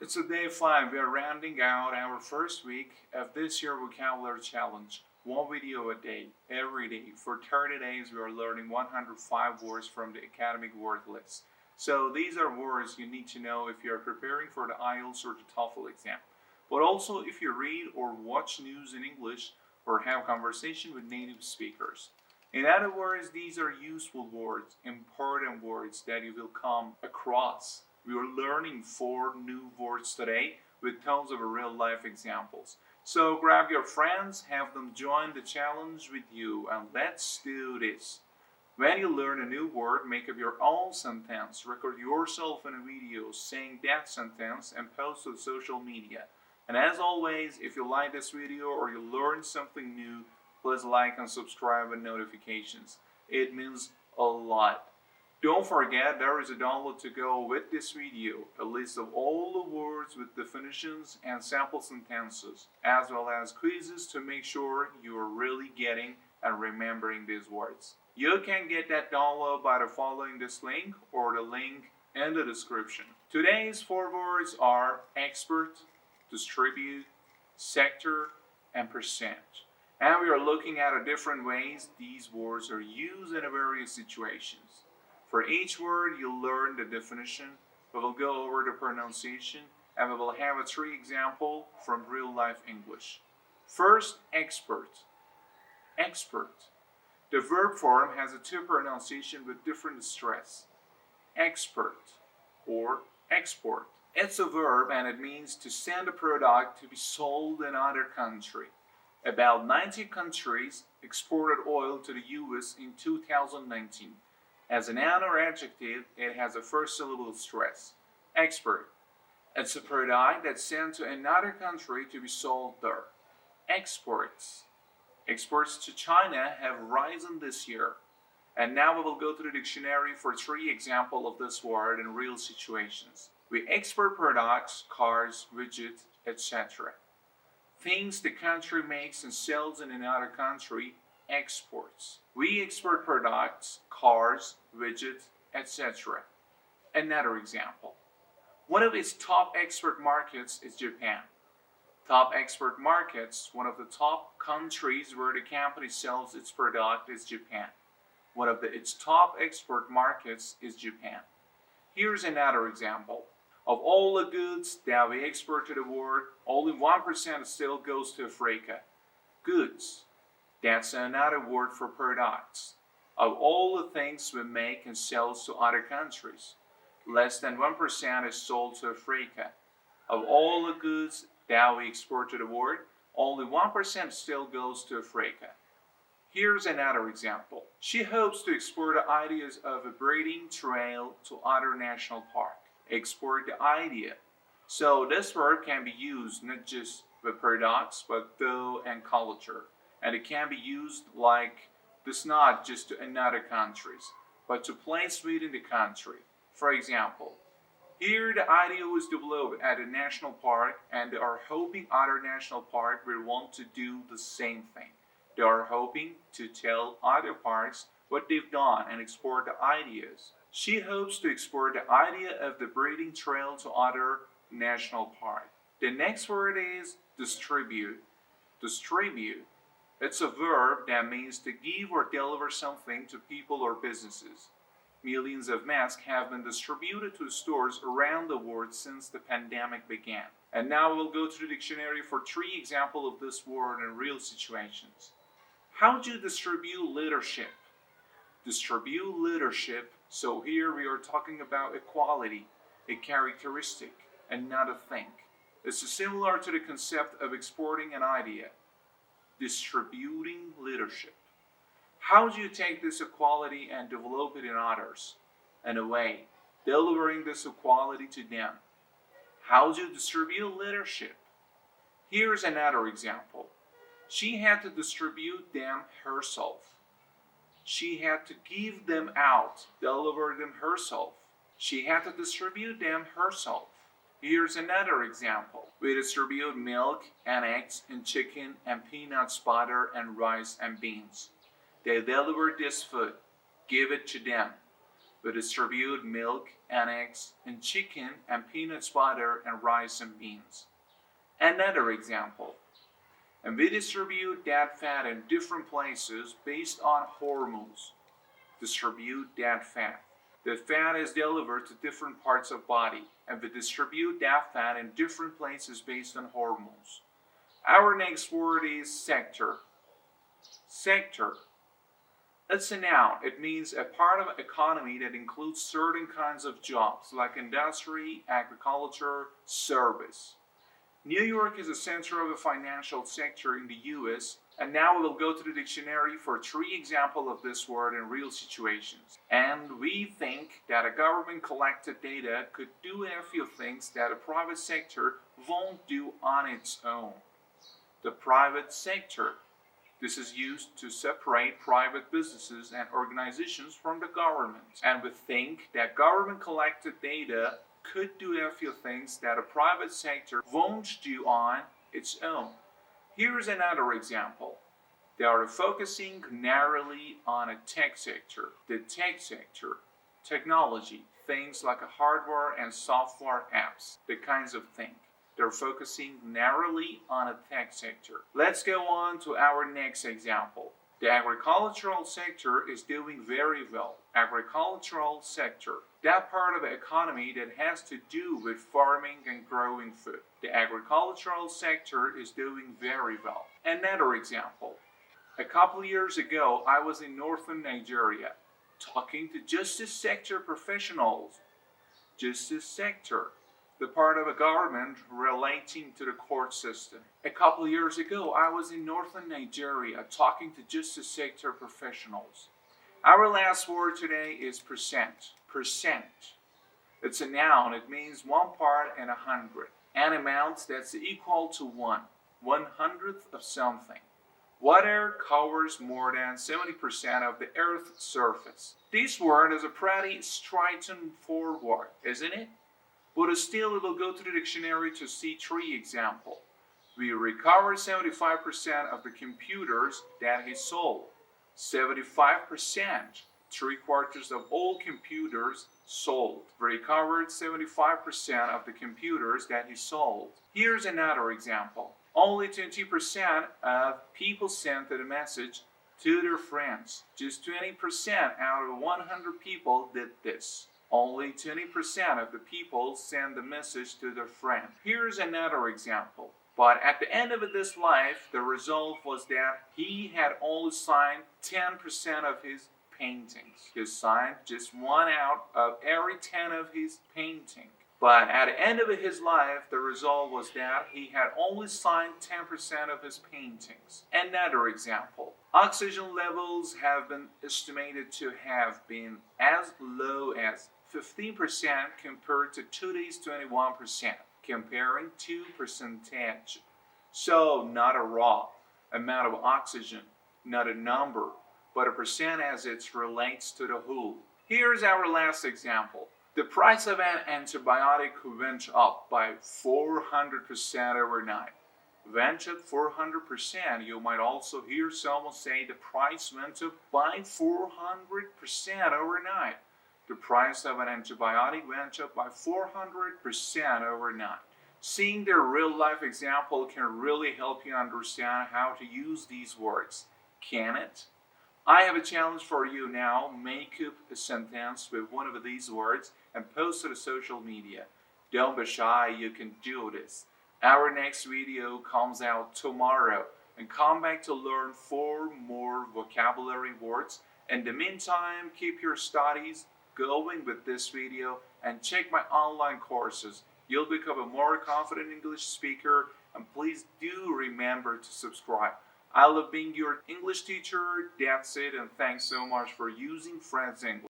It's a day 5. We are rounding out our first week of this year vocabulary challenge. One video a day, every day. For 30 days, we are learning 105 words from the academic word list. So these are words you need to know if you are preparing for the IELTS or the TOEFL exam. But also if you read or watch news in English or have conversation with native speakers. In other words, these are useful words, important words that you will come across. We are learning 4 new words today with tons of real life examples. So grab your friends, have them join the challenge with you, and let's do this. When you learn a new word, make up your own sentence, record yourself in a video saying that sentence, and post on social media. And as always, if you like this video or you learned something new, please like and subscribe with notifications. It means a lot. Don't forget there is a download to go with this video, a list of all the words with definitions and sample sentences, as well as quizzes to make sure you are really getting and remembering these words. You can get that download by following this link or the link in the description. Today's 4 words are expert, distribute, sector, and percent. And we are looking at different ways these words are used in various situations. For each word, you'll learn the definition, we will go over the pronunciation, and we will have a 3 example from real-life English. First, expert. Expert. The verb form has a 2 pronunciation with different stress. Expert or export. It's a verb and it means to send a product to be sold in another country. About 90 countries exported oil to the US in 2019. As a noun or adjective, it has a first syllable stress. Export. It's a product that's sent to another country to be sold there. Exports. Exports to China have risen this year. And now we will go to the dictionary for 3 examples of this word in real situations. We export products, cars, widgets, etc. Things the country makes and sells in another country, exports. We export products, cars, widgets, etc. Another example. One of its top export markets is Japan. Top export markets, one of the top countries where the company sells its product is Japan. One of its top export markets is Japan. Here's another example. Of all the goods that we export to the world, only 1% still goes to Africa. Goods. That's another word for products. Of all the things we make and sell to other countries, less than 1% is sold to Africa. Of all the goods that we export to the world, only 1% still goes to Africa. Here's another example. She hopes to export the ideas of a breeding trail to other national parks. Export the idea. So this verb can be used not just with products, but though and culture. And it can be used like this, not just to another countries, but to place within the country. For example, here the idea was developed at a national park, and they are hoping other national parks will want to do the same thing. They are hoping to tell other parks what they've done and export the ideas. She hopes to export the idea of the breeding trail to other national parks. The next word is distribute. Distribute. It's a verb that means to give or deliver something to people or businesses. Millions of masks have been distributed to stores around the world since the pandemic began. And now we'll go to the dictionary for 3 examples of this word in real situations. How do you distribute leadership? Distribute leadership. So here we are talking about a quality, a characteristic, and not a thing. This is similar to the concept of exporting an idea. Distributing leadership. How do you take this equality and develop it in others? In a way, delivering this equality to them. How do you distribute leadership? Here's another example. She had to distribute them herself. She had to give them out, deliver them herself. She had to distribute them herself. Here's another example. We distribute milk and eggs and chicken and peanuts, butter and rice and beans. They deliver this food. Give it to them. We distribute milk and eggs and chicken and peanuts, butter and rice and beans. Another example. And we distribute that fat in different places based on hormones. Distribute that fat. The fat is delivered to different parts of body, and we distribute that fat in different places based on hormones. Our next word is sector. Sector. It's a noun. It means a part of an economy that includes certain kinds of jobs, like industry, agriculture, service. New York is the center of the financial sector in the US, and now we will go to the dictionary for 3 examples of this word in real situations. And we think that a government collected data could do a few things that a private sector won't do on its own. The private sector. This is used to separate private businesses and organizations from the government. And we think that government collected data could do a few things that a private sector won't do on its own. Here's another example. They are focusing narrowly on a tech sector. The tech sector, technology, things like hardware and software apps, the kinds of things. They're focusing narrowly on a tech sector. Let's go on to our next example. The agricultural sector is doing very well. Agricultural sector. That part of the economy that has to do with farming and growing food. The agricultural sector is doing very well. Another example. A couple years ago, I was in northern Nigeria talking to justice sector professionals. Justice sector. The part of a government relating to the court system. A couple years ago, I was in northern Nigeria talking to justice sector professionals. Our last word today is percent. Percent. It's a noun. It means 1 part in 100. An amount that's equal to 1/100th of something. Water covers more than 70% of the Earth's surface. This word is a pretty straightforward word, isn't it? But still, we will go to the dictionary to see 3 examples. We recover 75% of the computers that he sold. 75%, 3/4 of all computers sold. We recovered 75% of the computers that he sold. Here's another example. Only 20% of people sent the message to their friends. Just 20% out of 100 people did this. Only 20% of the people send the message to their friend. Here's another example. But at the end of this life, the result was that he had only signed 10% of his paintings. He signed just 1 out of every 10 of his paintings. But at the end of his life, the result was that he had only signed 10% of his paintings. Another example. Oxygen levels have been estimated to have been as low as 15% compared to today's 21%, comparing 2%. So not a raw amount of oxygen, not a number, but a percent as it relates to the whole. Here's our last example. The price of an antibiotic went up by 400% overnight. Went up 400%. You might also hear someone say the price went up by 400% overnight. The price of an antibiotic went up by 400% overnight. Seeing the real-life example can really help you understand how to use these words. Can it? I have a challenge for you now. Make up a sentence with one of these words and post to the social media. Don't be shy, you can do this. Our next video comes out tomorrow, and come back to learn 4 more vocabulary words. In the meantime, keep your studies going with this video and check my online courses. You'll become a more confident English speaker, and please do remember to subscribe. I love being your English teacher. That's it, and thanks so much for using Friends English.